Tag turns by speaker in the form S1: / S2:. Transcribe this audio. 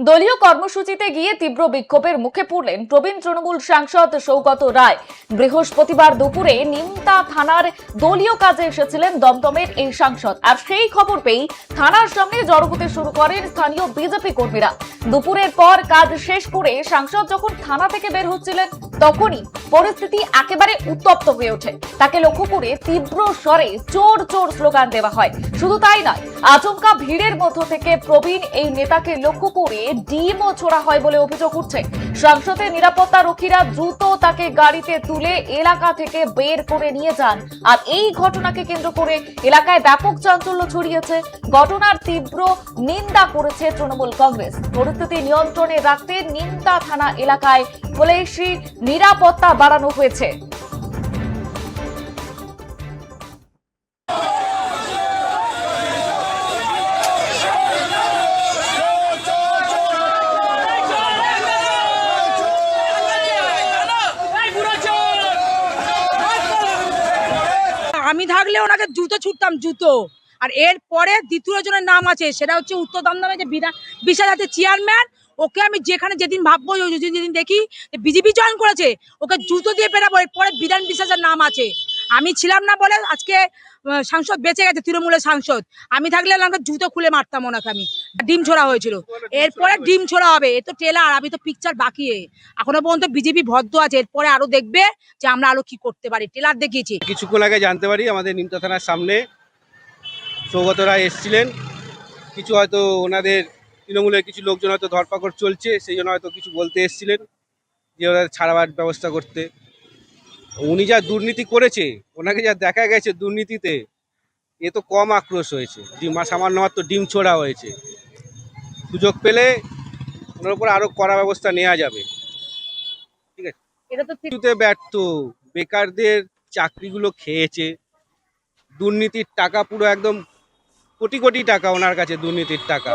S1: দলীয় কর্মসূচিতে গিয়ে তীব্র বিক্ষোভের মুখে পড়লেন প্রবীণ তৃণমূল সাংসদ সৌগত রায়। বৃহস্পতিবার দুপুরে নিমতা থানার দলীয় কাজে এসেছিলেন দমদমের এই সাংসদ, আর সেই খবর পেয়েই থানার সামনে জড়ো হতে শুরু করেন স্থানীয় বিজেপি কর্মীরা। দুপুরের পর কাজ শেষ করে সাংসদ যখন থানা থেকে বের হচ্ছিলেন, তখনই পরিস্থিতি একেবারে উত্তপ্ত হয়ে ওঠে। তাকে লক্ষ্য করে তীব্র স্বরে চোর চোর স্লোগান দেওয়া হয়। শুধু তাই নয়, আচমকা ভিড়ের মধ্য থেকে প্রবীণ এই নেতাকে লক্ষ্য করে ডিমও ছোড়া হয় বলে অভিযোগ উঠছে। সাংসদের নিরাপত্তা রক্ষীরা দ্রুত তাকে গাড়িতে তুলে এলাকা থেকে বের করে নিয়ে যান। আর এই ঘটনাকে কেন্দ্র করে এলাকায় ব্যাপক চাঞ্চল্য ছড়িয়েছে। ঘটনার তীব্র নিন্দা করেছে তৃণমূল কংগ্রেস। পরিস্থিতি নিয়ন্ত্রণে রাখতে নিমতা থানা এলাকায় পুলিশি নিরাপত্তা বাড়ানো হয়েছে।
S2: আমি থাকলে ওনাকে জুতো ছুটতাম, জুতো। আর এরপরে দ্বিতীয় জনের নাম আছে, সেটা হচ্ছে উত্তর দমদমে যে বিশাল হাতে চেয়ারম্যান। ওকে আমি যেখানে যেদিন ভাববো, যেদিন দেখি বিজেপি জয়েন করেছে, ওকে জুতো দিয়ে পেরাবো। এরপরে বিধান বিশ্বাসের নাম আছে। আমি ছিলাম না বলে আজকে সাংসদ বেঁচে গেছে, তৃণমূলের সাংসদ। আমি থাকলে ওনাকে জুতো খুলে মারতাম ওনাকে। আমি ডিম ছোড়া হয়েছিল, এরপরে ডিম ছোড়া হবে। এ তো টেলার, আমি তো পিকচার বাকি। এখনো পর্যন্ত বিজেপি ভদ্র আছে, এরপরে আরো দেখবে যে আমরা আরো কি করতে পারি। টেলার দেখিয়েছি।
S3: কিছুক্ষণ আগে জানতে পারি আমাদের নিমতা থানার সামনে সৌগত রায় এসেছিলেন। কিছু হয়তো ওনাদের তৃণমূলের কিছু লোকজন হয়তো ধরপাকড় চলছে, সেই জন্য হয়তো কিছু বলতে এসেছিলেন যে ওরা ছাড়াবার ব্যবস্থা করতে। উনি যা দুর্নীতি করেছে, ওনাকে যা দেখা গেছে দুর্নীতিতে, এ তো কম আক্রোশ হয়েছে। সামান্য মাত্র ডিম ছোড়া হয়েছে। সুযোগ পেলে ওনার উপর আরো কড়া ব্যবস্থা নেওয়া যাবে। ঠিক আছে,
S2: এটা তো
S3: কিছুতে ব্যর্থ, বেকারদের চাকরিগুলো খেয়েছে। দুর্নীতির টাকা পুরো একদম কোটি কোটি টাকা ওনার কাছে, দুর্নীতির টাকা।